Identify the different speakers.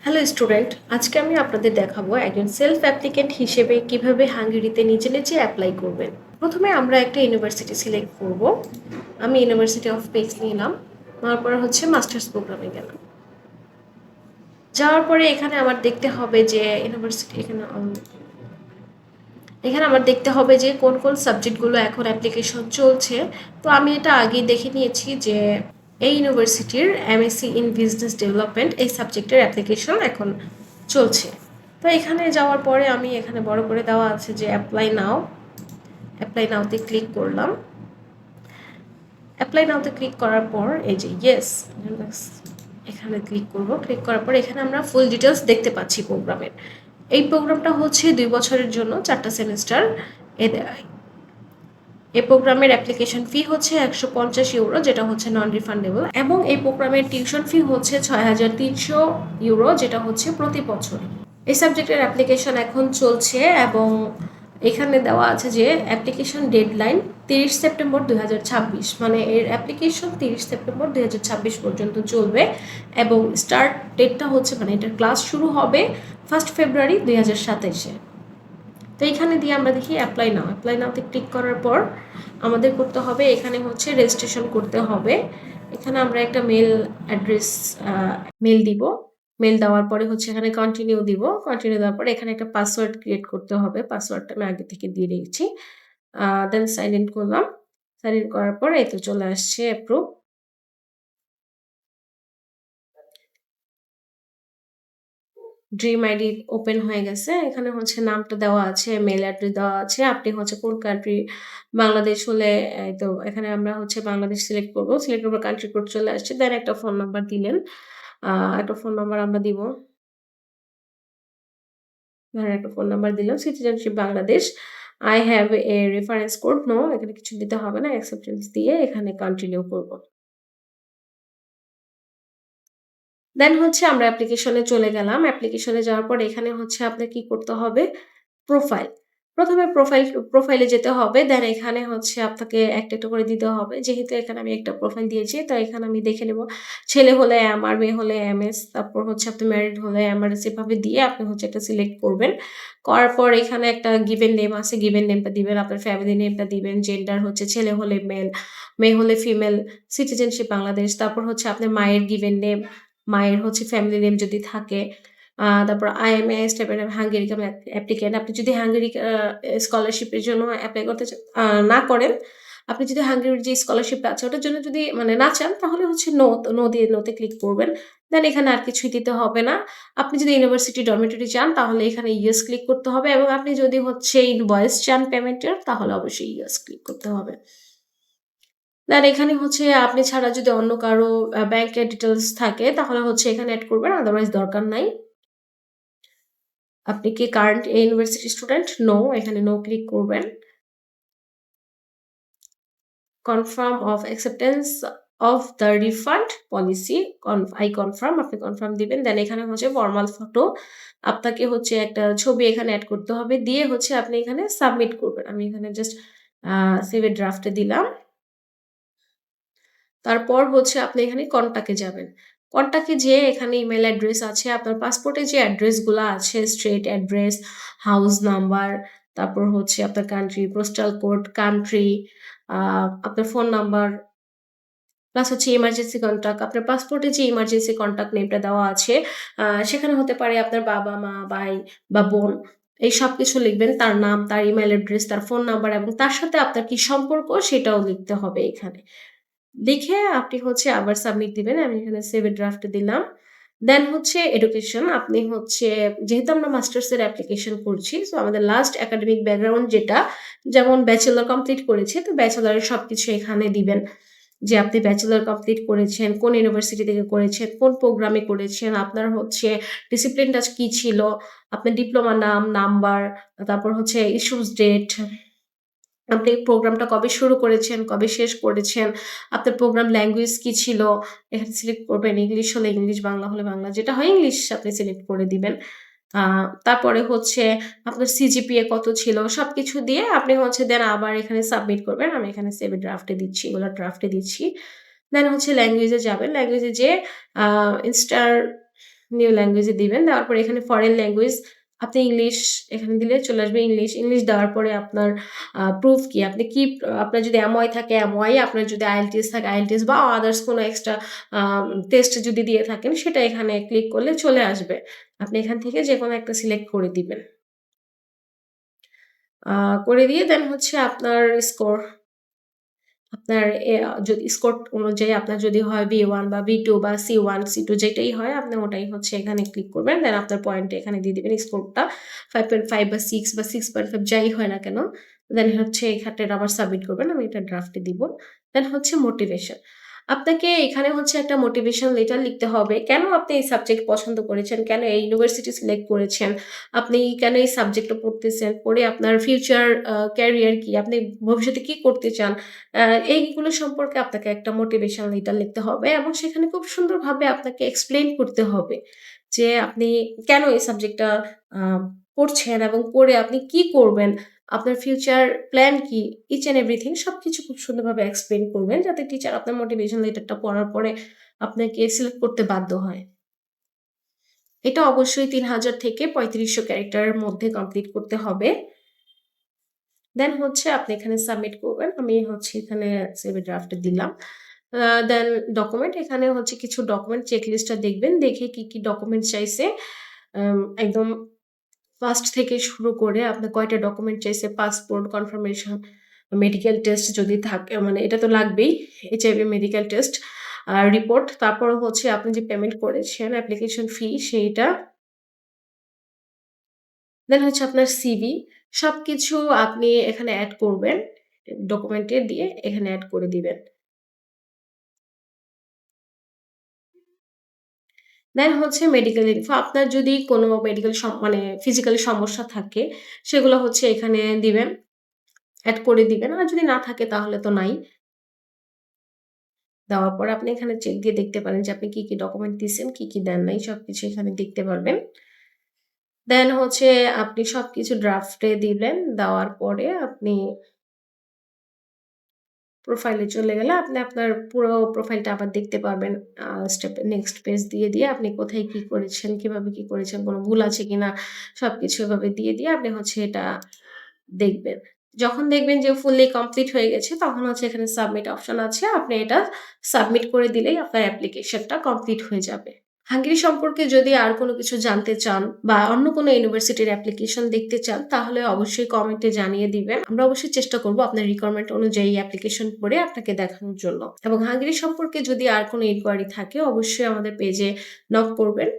Speaker 1: Hello student, আজকে আমি আপনাদের দেখাবো একজন সেলফ অ্যাপ্লিকেন্ট হিসেবে কিভাবে হাঙ্গেরিতে নিজে নিজে অ্যাপ্লাই করবেন। প্রথমে আমরা একটা ইউনিভার্সিটি সিলেক্ট করব। আমি ইউনিভার্সিটি অফ পেক্স নিলাম, নেওয়ার পরে হচ্ছে মাস্টার্স প্রোগ্রামে গেলাম। যাওয়ার পরে এখানে আমার দেখতে হবে যে ইউনিভার্সিটি এখানে আমার দেখতে হবে যে কোন কোন সাবজেক্টগুলো এখন অ্যাপ্লিকেশন চলছে। তো আমি এটা আগেই দেখে নিয়েছি যে এই ইউনিভার্সিটির এমএসসি ইন বিজনেস ডেভেলপমেন্ট এই সাবজেক্টের অ্যাপ্লিকেশন এখন চলছে। তো এখানে যাওয়ার পরে আমি এখানে বড় করে দেওয়া আছে যে অ্যাপ্লাই নাওতে ক্লিক করলাম। অ্যাপ্লাই নাওতে ক্লিক করার পর এই যে ইয়েস এখানে ক্লিক করব। ক্লিক করার পর এখানে আমরা ফুল ডিটেলস দেখতে পাচ্ছি প্রোগ্রামের। এই প্রোগ্রামটা হচ্ছে 2 বছরের জন্য 4টা সেমিস্টার। এই প্রোগ্রামের অ্যাপ্লিকেশন ফি হচ্ছে 150 ইউরো, যেটা হচ্ছে নন রিফান্ডেবল, এবং এই প্রোগ্রামের টিউশন ফি হচ্ছে 6300 ইউরো, যেটা হচ্ছে প্রতি বছর। এই সাবজেক্টের অ্যাপ্লিকেশন এখন চলছে এবং এখানে দেওয়া আছে যে অ্যাপ্লিকেশন ডেডলাইন 30 সেপ্টেম্বর 2026, মানে এর অ্যাপ্লিকেশন 30 সেপ্টেম্বর 2026 পর্যন্ত চলবে এবং স্টার্ট ডেটটা হচ্ছে মানে এটার ক্লাস শুরু হবে 1 ফেব্রুয়ারি 2027-এ। তো এইখানে দিয়ে আমরা দেখি অ্যাপ্লাই নাওতে ক্লিক করার পর আমাদের করতে হবে এখানে হচ্ছে রেজিস্ট্রেশন করতে হবে। এখানে আমরা একটা মেল দিব। মেল দেওয়ার পরে হচ্ছে এখানে কন্টিনিউ দিব। কন্টিনিউ দেওয়ার পরে এখানে একটা পাসওয়ার্ড ক্রিয়েট করতে হবে। পাসওয়ার্ডটা আমি আগে থেকে দিয়ে রেখেছি। দেন সাইন ইন করলাম। সাইন ইন করার পর এই তো চলে আসছে অ্যাপ্রুভ। ড্রিম আইডি ওপেন হয়ে গেছে। এখানে হচ্ছে নামটা দেওয়া আছে, মেইল অ্যাড্রেস দেওয়া আছে। আপনি হচ্ছে কোন কান্ট্রি, বাংলাদেশ হলে এই তো এখানে আমরা হচ্ছে বাংলাদেশ সিলেক্ট করব। সিলেক্ট করার পর কান্ট্রি কোড চলে আসছে। দেন একটা ফোন নাম্বার দিলেন। একটা ফোন নাম্বার আমরা দিব। ধরেন একটা ফোন নাম্বার দিলাম। Citizenship Bangladesh. I have a reference code, no, এখানে কিছু দিতে হবে না। অ্যাকসেপ্টেন্স দিয়ে এখানে কন্টিনিউ করব। দেন হচ্ছে আমরা অ্যাপ্লিকেশনে চলে গেলাম। অ্যাপ্লিকেশনে যাওয়ার পর এখানে হচ্ছে আপনার কি করতে হবে? প্রোফাইল। ১ম এ প্রোফাইলে যেতে হবে। দেন এখানে হচ্ছে আপনাকে একটা, একটা করে দিতে হবে। যেহেতু এখানে আমি একটা প্রোফাইল দিয়েছি, তো এখানে আমি দেখে নেব। ছেলে হলে এমআর, মেয়ে হলে এমএস, তারপর হচ্ছে আপনি ম্যারিড হলে এমআরএস, এভাবে দিয়ে আপনি হচ্ছে একটা সিলেক্ট করবেন। করার পর এখানে একটা গিভেন নেম আছে, গিভেন নেমটা দিবেন, আপনার ফ্যামিলি নেমটা দিবেন, জেন্ডার হচ্ছে ছেলে হলে মেল, মেয়ে হলে ফিমেল, সিটিজেনশিপ বাংলাদেশ, তারপর হচ্ছে আপনার মায়ের গিভেন নেম, মায়ের হচ্ছে ফ্যামিলি নেম যদি থাকে। তারপর IMS টাইপের হাঙ্গেরি অ্যাপ্লিক্যান্ট। আপনি যদি হাঙ্গেরি স্কলারশিপের জন্য এপ্লাই করতে না করেন, আপনি যদি হাঙ্গেরির যে স্কলারশিপটা আছে ওটার জন্য যদি মানে না চান, তাহলে হচ্ছে নো তে ক্লিক করবেন। দেন এখানে আর কিছুই দিতে হবে না। আপনি যদি ইউনিভার্সিটি ডরমিটরি চান তাহলে এখানে ইয়েস ক্লিক করতে হবে, এবং আপনি যদি হচ্ছে ইনভয়েস চান পেমেন্টের তাহলে অবশ্যই ইয়েস ক্লিক করতে হবে। দেন এখানে হচ্ছে আপনি ছাড়া যদি অন্য কারো ব্যাংকের ডিটেইলস থাকে তাহলে হচ্ছে এখানে এড করবেন, আদারওয়াইজ দরকার নাই। আপনি কি কারেন্ট ইউনিভার্সিটি স্টুডেন্ট? নো, এখানে নো ক্লিক করবেন। Confirm of acceptance of the refund policy, I confirm, আপনি কনফার্ম দিবেন। দেন এখানে হচ্ছে ফরমাল ফটো, আপনাকে হচ্ছে একটা ছবি এখানে এড করতে হবে। দিয়ে হচ্ছে আপনি এখানে সাবমিট করবেন। আমি এখানে জাস্ট সেভ এ ড্রাফটে দিলাম। তারপর হচ্ছে আপনি এখানে কনট্যাক্ট এ যাবেন। কনট্যাক্ট এ যেয়ে এখানে ইমেইল অ্যাড্রেস আছে, আপনার পাসপোর্টে যে অ্যাড্রেস গুলা আছে, স্ট্রিট অ্যাড্রেস, হাউস নাম্বার, তারপর হচ্ছে আপনার কান্ট্রি, পোস্টাল কোড, কান্ট্রি, আপনার ফোন নাম্বার, প্লাস হচ্ছে ইমার্জেন্সি কনট্যাক্ট। আপনার পাসপোর্টে যে ইমার্জেন্সি কনট্যাক্ট নেমটা দেওয়া আছে, সেখানে হতে পারে আপনার বাবা, মা, ভাই বা বোন। এই সবকিছু লিখবেন। তার নাম, তার ইমেইল অ্যাড্রেস, তার ফোন নাম্বার এবং তার সাথে আপনার কি সম্পর্ক সেটাও লিখতে হবে এখানে। লিখে আপনি হচ্ছে আবার সাবমিট দিবেন। আমি এখানে সেভ এ ড্রাফট দিলাম। দেন হচ্ছে এডুকেশন। আপনি হচ্ছে, যেহেতু আমরা মাস্টার্স এর অ্যাপ্লিকেশন করছি, সো আমাদের লাস্ট একাডেমিক ব্যাকগ্রাউন্ড যেটা, যেমন ব্যাচেলর কমপ্লিট করেছি, তো ব্যাচেলরের সবকিছু এখানে দিবেন। যে আপনি ব্যাচেলর কমপ্লিট করেছেন, কোন ইউনিভার্সিটি থেকে করেছেন, কোন প্রোগ্রামে করেছেন, আপনার হচ্ছে ডিসিপ্লিনটা কি ছিল, আপনার ডিপ্লোমা নাম, নাম্বার, তারপর হচ্ছে ইস্যুস ডেট, আপনি প্রোগ্রামটা কবে শুরু করেছেন, কবে শেষ করেছেন, আপনার প্রোগ্রাম ল্যাঙ্গুয়েজ কি ছিল, এখানে সিলেক্ট করবেন। ইংলিশ হলে ইংলিশ, বাংলা হলে বাংলা, যেটা হয় ইংলিশ আপনি সিলেক্ট করে দিবেন। আ তারপরে হচ্ছে আপনার সিজিপিএ কত ছিল, সবকিছু দিয়ে আপনি হচ্ছে দেন আবার এখানে সাবমিট করবেন। আমি এখানে সেভ এ ড্রাফটে দিচ্ছি, এগুলো ড্রাফটে দিচ্ছি। দেন হচ্ছে ল্যাঙ্গুয়েজে যাবেন। ল্যাঙ্গুয়েজে যেয়ে আ ইন্সটার নিউ ল্যাঙ্গুয়েজ এ দিবেন। দেওয়ার পরে এখানে ফরেন ল্যাঙ্গুয়েজ আপনি ইংলিশ এখানে দিলে চলে আসবে ইংলিশ। ইংলিশ দেওয়ার পরে আপনার প্রুফ কি? আপনি কি আপনার যদি MOI থাকে MOI, আপনার যদি IELTS থাকে IELTS বা আদার্স কোনো এক্সট্রা আ টেস্ট যদি দিয়ে থাকেন সেটা এখানে ক্লিক করলে চলে আসবে। আপনি এখান থেকে যেকোনো একটা সিলেক্ট করে দিবেন। আ করে দিয়ে দেন হচ্ছে আপনার স্কোর আপনার যদি স্কোর অনুযায়ী আপনার যদি হয় B1 বা B2 বা C1, C2 যেটাই হয় আপনি ওটাই হচ্ছে এখানে ক্লিক করবেন। দেন আপনার পয়েন্ট এখানে দিয়ে দিবেন স্কোরটা 5.5 বা 6 বা 6.5 যাই হয় না কেন। দেন হচ্ছে এখানটায় আবার সাবমিট করবেন। আমি এটা ড্রাফটে দিব। দেন হচ্ছে মোটিভেশন। আপনাকে এখানে হচ্ছে একটা মোটিভেশন লেটার লিখতে হবে। কেন আপনি এই সাবজেক্ট পছন্দ করেছেন? কেন এই ইউনিভার্সিটি সিলেক্ট করেছেন? আপনি কেন এই সাবজেক্টটা পড়তেছেন? পড়ে আপনার ফিউচার ক্যারিয়ার কি? আপনি ভবিষ্যতে কি করতে চান? আ এইগুলো সম্পর্কে আপনাকে একটা মোটিভেশন লেটার লিখতে হবে এবং সেখানে খুব সুন্দরভাবে আপনাকে এক্সপ্লেইন করতে হবে যে আপনি কেন এই সাবজেক্টটা আ পড়ছেন এবং পড়ে আপনি কি করবেন? আপনার ফিউচার প্ল্যান কি? ইচ অ্যান্ড এভরিথিং সবকিছু খুব সুন্দরভাবে এক্সপ্লেইন করবেন যাতে টিচার আপনার মোটিভেশন লেটারটা পড়ার পরে আপনাকে সিলেক্ট করতে বাধ্য হয়। এটা অবশ্যই ৩,০০০ থেকে ৩৫০০ ক্যারেক্টারের মধ্যে কমপ্লিট করতে হবে। দেন হচ্ছে আপনি এখানে সাবমিট করবেন। আমি হচ্ছে এখানে সেভ এ ড্রাফট এ দিলাম। আ দেন ডকুমেন্ট এখানে হচ্ছে কিছু ডকুমেন্ট চেক লিস্টটা দেখবেন। দেখে কি ডকুমেন্ট চাইছে। একদম ফার্স্ট থেকে শুরু করে আপনার কয়টা ডকুমেন্ট চাইছে, পাসপোর্ট, কনফার্মেশন, মেডিকেল টেস্ট যদি থাকে মানে এটা তো লাগবেই। HIV মেডিকেল টেস্ট, রিপোর্ট, তারপরে হচ্ছে আপনি যে পেমেন্ট করেছেন অ্যাপ্লিকেশন ফি সেইটা। দেন হচ্ছে আপনার সিভি। সবকিছু আপনি এখানে এড করবেন। ডকুমেন্টে দিয়ে এখানে এড করে দিবেন। দেন হচ্ছে মেডিকেল ইনফো। আপনার যদি কোনো মেডিকেল মানে ফিজিক্যালি সমস্যা থাকে, সেগুলো হচ্ছে এখানে দিবেন। এড করে দিবেন। আর যদি না থাকে তাহলে তো নাই। দেওয়ার পরে আপনি এখানে চেক দিয়ে দেখতে পারেন যে আপনি কি ডকুমেন্ট দিছেন, কি দেন নাই সবকিছু এখানে দেখতে পারবেন। দেন হচ্ছে আপনি সবকিছু ড্রাফটে দিলেন। দেওয়ার পরে আপনি প্রোফাইলে চলে গেলে আপনি আপনার পুরো প্রোফাইলটা আবার দেখতে পারবেন। নেক্সট পেজ দিয়ে আপনি কোথায় কি করেছেন, কিভাবে কি করেছেন, কোনো ভুল আছে কিনা সবকিছু এভাবে দিয়ে আপনি হচ্ছে এটা দেখবেন। যখন দেখবেন যে ফুললি কমপ্লিট হয়ে গেছে তখন হচ্ছে এখানে সাবমিট অপশন আছে। আপনি এটা সাবমিট করে দিলেই আপনার অ্যাপ্লিকেশনটা কমপ্লিট হয়ে যাবে। হাঙ্গেরি সম্পর্কে যদি আর কোনো কিছু জানতে চান বা অন্য কোনো ইউনিভার্সিটির অ্যাপ্লিকেশন দেখতে চান, তাহলে অবশ্যই কমেন্টে জানিয়ে দিবেন। আমরা অবশ্যই চেষ্টা করব আপনার রিকোয়ারমেন্ট অনুযায়ী অ্যাপ্লিকেশন করে আপনাকে দেখানোর জন্য। এবং হাঙ্গেরি সম্পর্কে যদি আর কোনো ইনকোয়ারি থাকে, অবশ্যই আমাদের পেজে নক করবেন।